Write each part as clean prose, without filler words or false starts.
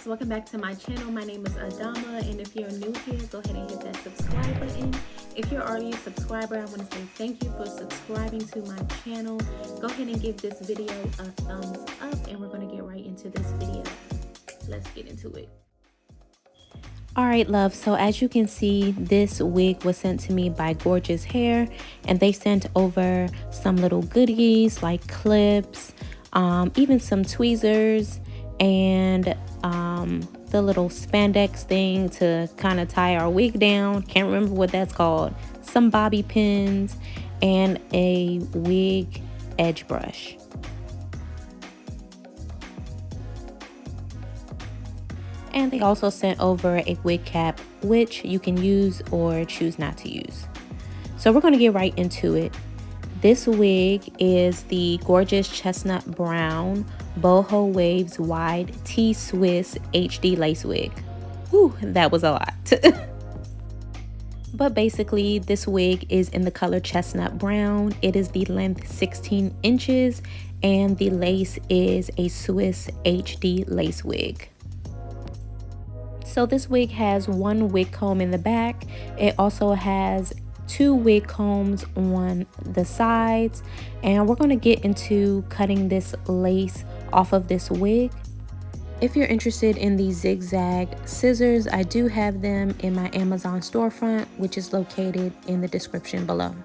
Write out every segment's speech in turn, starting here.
loves, welcome back to my channel. My name is Adama, and if you're new here, go ahead and hit that subscribe button. If you're already a subscriber, I want to say thank you for subscribing to my channel. Go ahead and give this video a thumbs up, and we're going to get right into this video. Let's get into it. Alright, love, so as you can see, this wig was sent to me by Gorgius Hair, and they sent over some little goodies like clips, even some tweezers, and the little spandex thing to kind of tie our wig down. Can't remember what that's called. Some bobby pins and a wig edge brush. And they also sent over a wig cap, which you can use or choose not to use. So we're going to get right into it. This wig is the Gorgius Chestnut Brown Boho Waves Wide T-Swiss HD Lace Wig. Whew, that was a lot. But basically, this wig is in the color chestnut brown. It is the length 16 inches, and the lace is a Swiss HD lace wig. So this wig has one wig comb in the back. It also has two wig combs on the sides, and we're going to get into cutting this lace off of this wig. If you're interested in these zigzag scissors, I do have them in my Amazon storefront, which is located in the description below.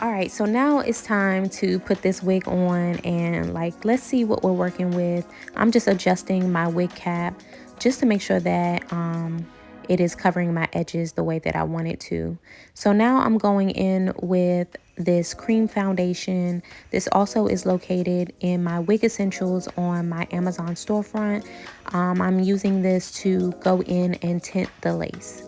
Alright, so now it's time to put this wig on and let's see what we're working with. I'm just adjusting my wig cap just to make sure that it is covering my edges the way that I want it to. So now I'm going in with this cream foundation. This also is located in my Wig Essentials on my Amazon storefront. I'm using this to go in and tint the lace.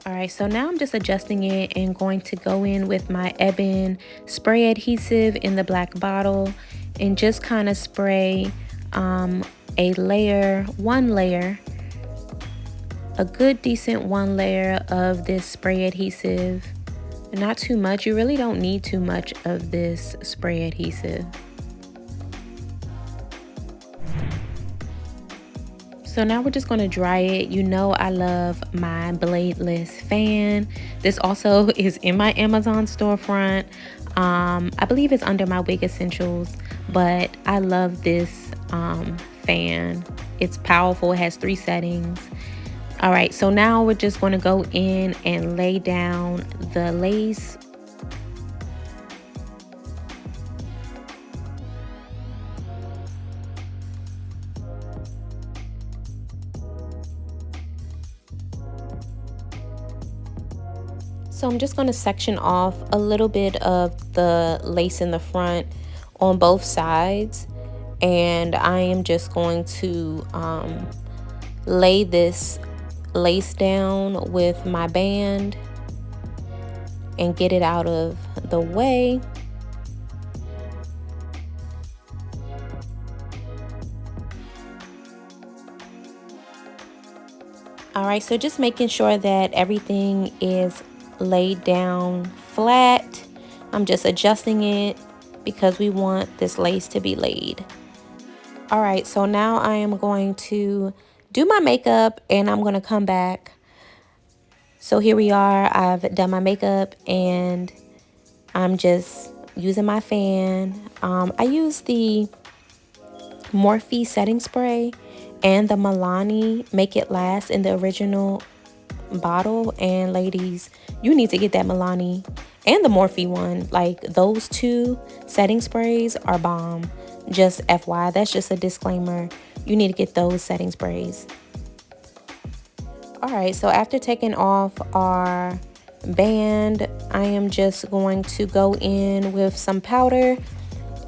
Alright, so now I'm just adjusting it and going to go in with my Ebin spray adhesive in the black bottle and just kind of spray one layer, a good decent one layer of this spray adhesive. Not too much. You really don't need too much of this spray adhesive. So now we're just going to dry it. You know I love my Bladeless Fan. This also is in my Amazon storefront. I believe it's under my Wig Essentials, but I love this fan. It's powerful. It has 3 settings. All right, so now we're just going to go in and lay down the lace. So I'm just going to section off a little bit of the lace in the front on both sides, and I am just going to lay this lace down with my band and get it out of the way. All right, so just making sure that everything is laid down flat. I'm just adjusting it because we want this lace to be laid. All right, so now I am going to do my makeup and I'm going to come back. So here we are. I've done my makeup and I'm just using my fan. I use the Morphe setting spray and the Milani Make It Last in the original bottle. And ladies, you need to get that Milani and the Morphe one. Like, those 2 setting sprays are bomb. Just FYI, that's just a disclaimer. You need to get those setting sprays. All right, so after taking off our band, I am just going to go in with some powder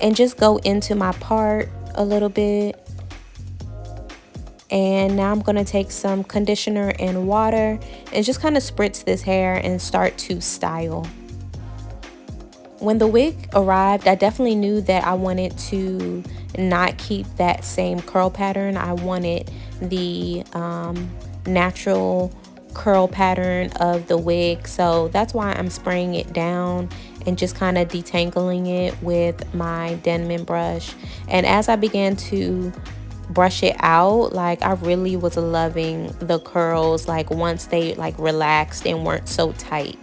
and just go into my part a little bit. And now I'm going to take some conditioner and water and just kind of spritz this hair and start to style. When the wig arrived, I definitely knew that I wanted to not keep that same curl pattern. I wanted the natural curl pattern of the wig, so that's why I'm spraying it down and just kind of detangling it with my Denman brush. And as I began to brush it out, like, I really was loving the curls, like once they like relaxed and weren't so tight.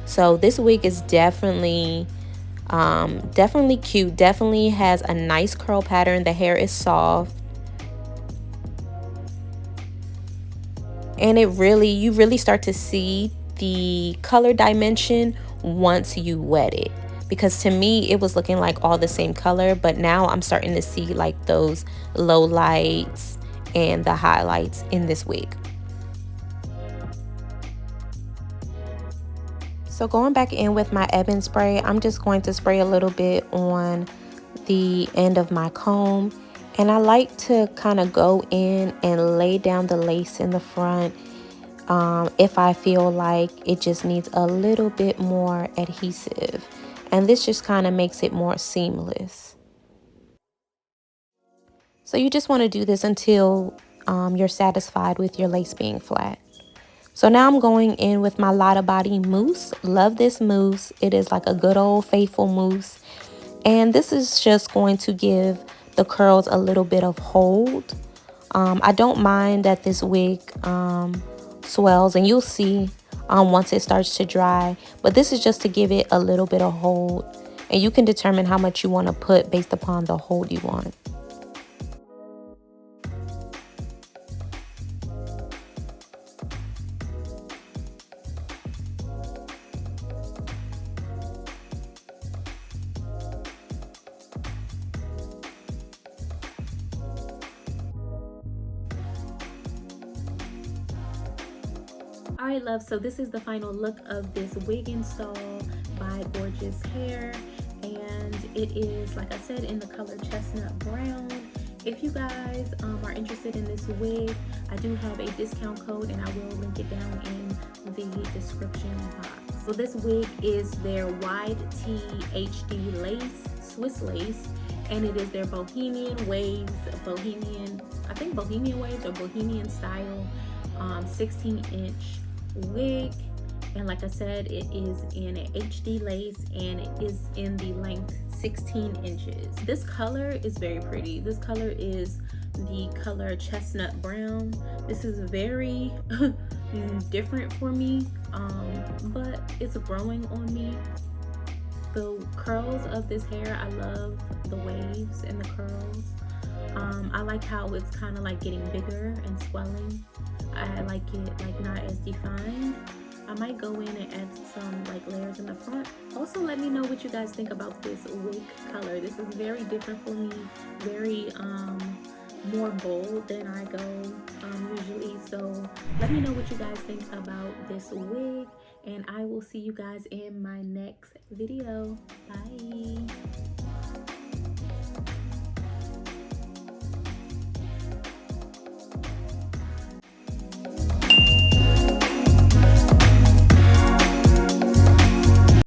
So this wig is definitely cute, definitely has a nice curl pattern. The hair is soft, and you really start to see the color dimension once you wet it, because to me it was looking like all the same color, but now I'm starting to see like those low lights and the highlights in this wig. So going back in with my Ebin spray, I'm just going to spray a little bit on the end of my comb, and I like to kind of go in and lay down the lace in the front if I feel like it just needs a little bit more adhesive, and this just kind of makes it more seamless. So you just want to do this until you're satisfied with your lace being flat. So now I'm going in with my Lotta Body mousse. Love this mousse. It is like a good old faithful mousse. And this is just going to give the curls a little bit of hold. I don't mind that this wig swells, and you'll see once it starts to dry. But this is just to give it a little bit of hold. And you can determine how much you want to put based upon the hold you want. Alright, love, so this is the final look of this wig install by Gorgius Hair, and it is, like I said, in the color Chestnut Brown. If you guys are interested in this wig, I do have a discount code, and I will link it down in the description box. So this wig is their wide T HD lace, Swiss lace, and it is their Bohemian Waves, I think Bohemian Waves or Bohemian style 16-inch wig. And like I said, it is in an HD lace, and it is in the length 16 inches. This color is very pretty. This color is the color Chestnut Brown. This is very different for me, but it's growing on me. The curls of this hair, I love the waves and the curls. I like how it's kind of like getting bigger and swelling. I like it like not as defined. I might go in and add some like layers in the front. Also, let me know what you guys think about this wig color. This is very different for me, very more bold than I go usually. So let me know what you guys think about this wig, and I will see you guys in my next video. Bye.